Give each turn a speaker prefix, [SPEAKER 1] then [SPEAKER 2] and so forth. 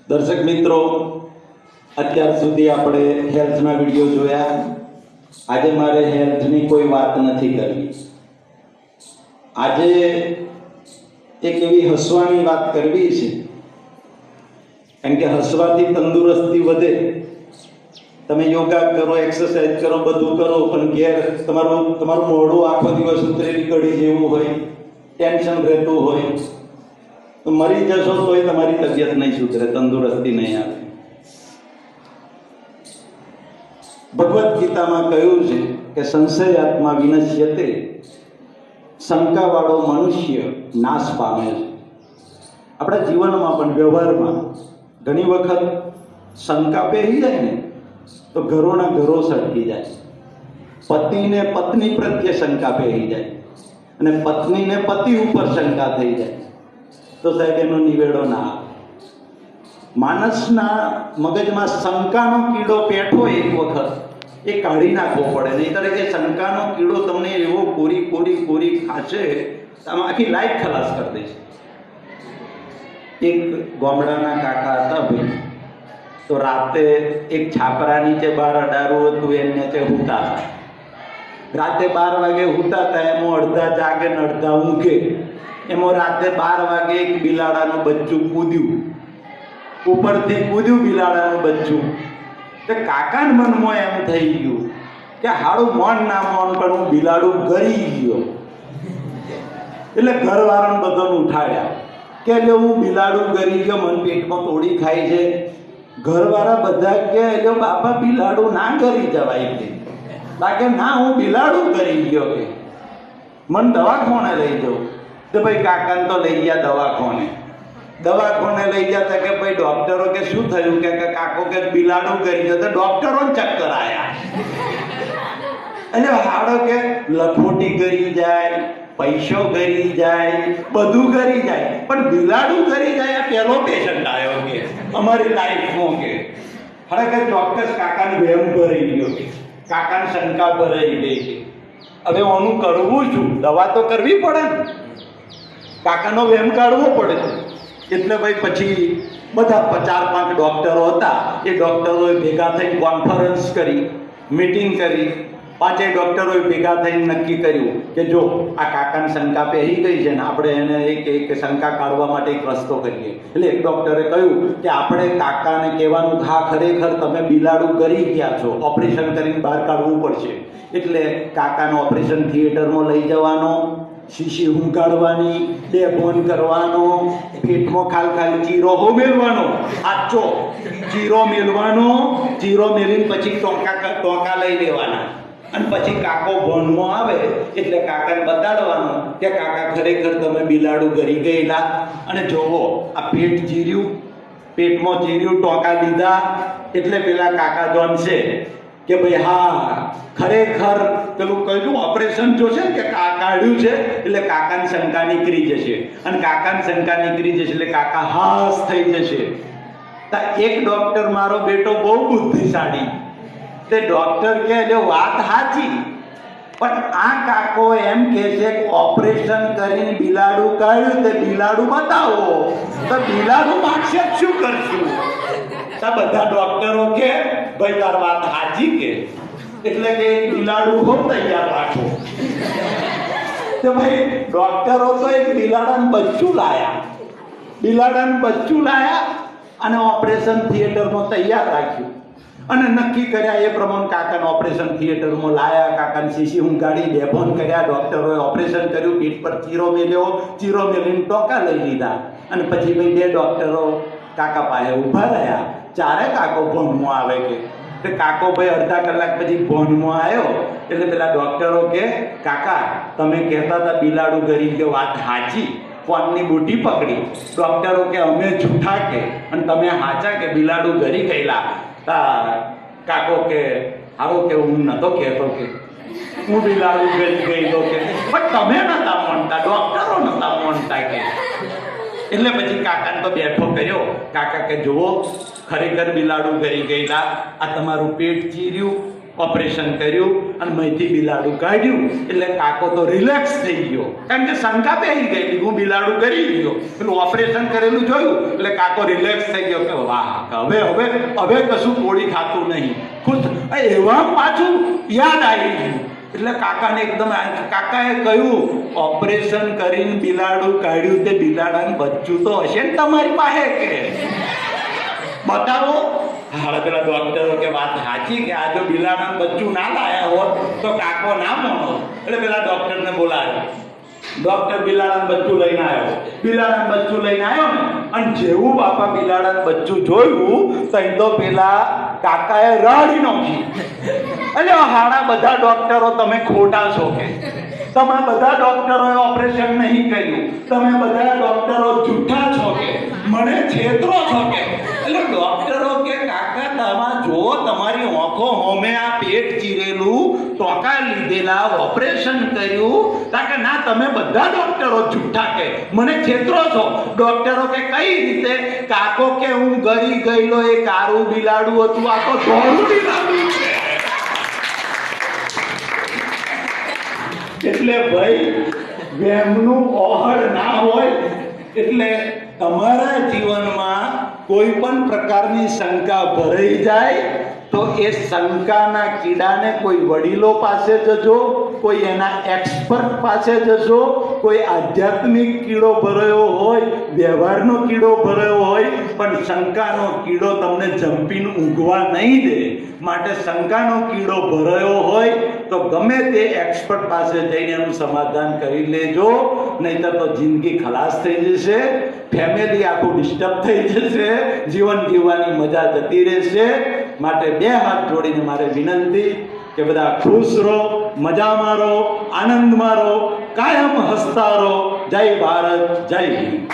[SPEAKER 1] દર્શક મિત્રો, અત્યાર સુધી આપણે હેલ્થના વિડીયો જોયા. આજે મારે હેલ્થની કોઈ વાત નથી કરવી. આજે એક એવી હસવાની વાત કરવી છે, કારણ કે હસવાથી તંદુરસ્તી વધે. તમે યોગા કરો, એક્સરસાઇઝ કરો, બધું કરો, પણ ઘેર તમારું મોઢું આખો દિવસ ઉતરેલી કઢી જેવું હોય, ટેન્શન રહેતું હોય, તો મરી જશો તોય તમારી તબિયત નહીં સુધરે, તંદુરસ્તી નહીં આવે. ભગવદ્ ગીતામાં કહ્યું છે કે સંશયાત્મા વિનશ્યતે, શંકાવાળો મનુષ્ય નાશ પામે છે. આપણા જીવનમાં પણ, વ્યવહારમાં ઘણી વખત શંકા પહેરી જાય ને તો ઘરોના ઘરો સળગી જાય. પતિને પત્ની પ્રત્યે શંકા પહેરી જાય અને પત્નીને પતિ ઉપર શંકા થઈ જાય તો સાહેબ એનો નિવેડો ના આવે. માણસના મગજમાં શંકાનો કીડો પેઠો એક વખત એ કાઢી નાખવો પડે, નહીંતર એ શંકાનો કીડો તમને એવો કોરી ખાશે, આમાં આખી લાઈફ ખલાસ કરી દેશે. એક ગામડાના કાકા હતા ભાઈ, તો રાતે એક છાપરા નીચે બાર અડારું હતું, એને નીચે હુતા હતા. રાતે 12 વાગે હુતા હતા, એમાં અડધા જાગે ને અડધા ઊંઘે. એમાં રાતે 12 વાગે એક બિલાડાનું બચ્ચું કૂદ્યું, ઉપરથી કૂદ્યું બિલાડાનું બચ્ચું. તે કાકાના મનમાં એમ થઈ ગયું કે હાડું મન ના મન પણ હું બિલાડું ગરી ગયો. એટલે ઘરવાળાને બધાને ઉઠાડ્યા કે એટલે હું બિલાડું ગરી ગયો, મન પેટમાં તોડી ખાય છે. ઘરવાળા બધા કે એટલે બાપા બિલાડું ના ગરી જવાય કે, બાકી ના હું બિલાડું ગરી ગયો કે મન દવાખાને લઈ જાઉં. તો ભાઈ કાકાને તો લઈ ગયા દવાખાને લઈ જતા કે ભાઈ ડોક્ટરો કે શું થયું, કે કાકો કે બિલાડું ગરી ગયો. તો ડોક્ટરો ચક્કર આવ્યા. એટલે હાડો કે લખોટી ગરી જાય, પૈસો ગરી જાય, બધું ગરી જાય, પણ બિલાડું ગરી જાય આ પહેલો પેશન્ટ આવ્યો કે અમારી લાઈફમાં કે હવે કે ચોક્કસ કાકાને વહેમ ભરાઈ ગયો કે કાકાને શંકા ભરાઈ ગઈ કે હવે ઓનું કરવું શું, દવા તો કરવી પડે ને, કાકાનો વહેમ કાઢવો પડે. એટલે ભાઈ પછી બધા 4-5 ડૉક્ટરો હતા, એ ડૉક્ટરોએ ભેગા થઈને કોન્ફરન્સ કરી, મીટિંગ કરી. 5 ડૉક્ટરોએ ભેગા થઈને નક્કી કર્યું કે જો આ કાકાને શંકા પહેરી ગઈ છે ને, આપણે એને એક શંકા કાઢવા માટે એક રસ્તો કરીએ. એટલે એક ડૉક્ટરે કહ્યું કે આપણે કાકાને કહેવાનું, હા ખરેખર તમે બિલાડું કરી ગયા છો, ઓપરેશન કરીને બહાર કાઢવું પડશે. એટલે કાકાનો ઓપરેશન થિયેટરમાં લઈ જવાનો, શીશી ઊંઘાડવાની, બેભાન કરવાનો, પેટમાં ખાલી ચીરો મેળવાનો, આચો ચીરો મેળવાનો, ચીરો મેળવીને પછી ટોંકા લઈ લેવાના. અને પછી કાકો ભણમાં આવે એટલે કાકાને બતાડવાનું કે કાકા ખરેખર તમે બિલાડું ગરી ગયેલા, અને જોવો આ પેટ ચીર્યું, પેટમાં ચીર્યું, ટોંકા લીધા. એટલે પેલા કાકા જોનશે કે ભાઈ હા ખરેખર પેલું કહ્યું ઓપરેશન જોશે ને કે કાઢ્યું છે, એટલે કાકાની શંકા નીકળી જશે. અને કાકાની શંકા નીકળી જશે એટલે કાકા હાશ થઈ જશે. તો એક ડૉક્ટર મારો બેટો બહુ બુદ્ધિશાળી, તે ડૉક્ટર કહે એટલે વાત સાચી, પણ આ કાકો એમ કહે છે કે ઓપરેશન કરીને બિલાડું કાઢ્યું, તે બિલાડું બતાવો. તો બિલાડું માગશે શું કરશું? તો બધા ડૉક્ટરો કે ભાઈ તાર વાત સાચી કે, એટલે કે એક બિલાડું હો તૈયાર રાખો. તો ભાઈ ડૉક્ટરો તો એક બિલાડાનું બચ્ચું લાયા અને ઓપરેશન થિયેટરમાં તૈયાર રાખ્યું. અને નક્કી કર્યા એ પ્રમાણે કાકાને ઓપરેશન થિયેટરમાં લાયા, કાકાને શીશી ઊંઘાડી, બેભાન કર્યા. ડૉક્ટરોએ ઓપરેશન કર્યું, પીઠ પર ચીરો મેલ્યો, ચીરો મેલીને ટોંકા લઈ લીધા. અને પછી ભાઈ 2 ડૉક્ટરો કાકા પાસે ઊભા રહ્યા. ચારે કાકો ભણમાં આવે કે કાકો ભાઈ અડધા કલાક પછી ભણમાં આવ્યો. એટલે પેલા ડૉક્ટરો કે કાકા તમે કહેતા હતા બિલાડું ગરી ગયો, વાત સાચી, ફોનની બુટી પકડી. ડૉક્ટરો કે અમે જૂઠા કે અને તમે સાચા કે બિલાડું ગરી ગયેલા. કાકો કે આવો કે હું નતો કહેતો કે હું બિલાડું ગરી ગયેલો કે, પણ તમે નતા માનતા, ડૉક્ટરો નતા માનતા કે. એટલે પછી કાકાને તો બેઠો કર્યો. કાકા કે જુઓ ખરેખર બિલાડું ગરી ગયેલા, આ તમારું પેટ ચીર્યું, ઓપરેશન કર્યું અને મહીથી બિલાડું કાઢ્યું એટલે કાકો તો રિલેક્સ થઈ ગયો, કારણ કે શંકા બેસી ગઈ, હું બિલાડું કરી ગયો, પેલું ઓપરેશન કરેલું જોયું એટલે કાકો રિલેક્સ થઈ ગયો કે વાહ હવે હવે હવે કશું કોળી ખાતું નહીં, ખુશ. એવા પાછું યાદ આવી ગયું એટલે કાકાને એકદમ, કાકાએ કહ્યું ઓપરેશન કરીને બિલાડું કાઢ્યું તે બિલાડાનું બચ્ચું તો હશે ને તમારી પાસે, કે બતાવો. હા, પેલા ડોક્ટરો કે વાત સાચી, કે આ જો બિલાડાનું બચ્ચું ના લાયા હોત તો કાકો ના માનો. એટલે પેલા ડોક્ટરને બોલાવ્યો. ડોક્ટર બિલાડાનું બચ્ચું લઈને આવ્યો. બિલાડાનું બચ્ચું લઈને આવ્યો ને, અને જેવું બાપા બિલાડાનું બચ્ચું જોયું તો પેલા કાકાએ રાડી નાખી. એટલે હાડા બધા ડોક્ટરો તમે ખોટા છો, કે તમે બધા ડોક્ટરોએ ઓપરેશન નહીં કર્યું, તમે બધા ડોક્ટરો જૂઠા છો, કે મને છેતરો છો, કે. એટલે ડોક્ટરો કે કાકા તમે જો તમારી આંખો હોમે આ પેટ ચીરેલું, ટોકા લીધેલા, ઓપરેશન કર્યું, કે ના તમે બધા ડોક્ટરો જૂઠા, કે મને છેતરો છો. ડોક્ટરો કે કઈ રીતે? કાકો કે હું ગરી ગયેલો એ કારું બિલાડું હતું, આ તો ધોળું બિલાડું છે. એટલે ભાઈ વેમનું ઓહળ ના હોય. એટલે તમારા જીવનમાં કોઈ પણ પ્રકારની શંકા ભરાઈ જાય તો એ શંકાના કીડાને કોઈ વડીલો પાસે જજો, કોઈ એના એક્સપર્ટ પાસે જજો. કોઈ આધ્યાત્મિક કીડો ભરાયો હોય, વ્યવહારનો કીડો ભરાયો હોય, પણ શંકાનો કીડો તમને જંપીને ઊંઘવા નહીં દે. માટે શંકાનો કીડો ભરાયો હોય તો ગમે તે એક્સપર્ટ પાસે જઈને એનું સમાધાન કરી લેજો, નહીંતર તો જિંદગી ખલાસ થઈ જશે, ફેમિલી આખું ડિસ્ટર્બ થઈ જશે, જીવન જીવવાની મજા જતી રહેશે. માટે બે હાથ જોડીને મારે વિનંતી કે બધા ખુશ રહો, મજામાં રહો, આનંદમાં રહો, કાયમ હસતા રહો. જય ભારત, જય હિન્દ.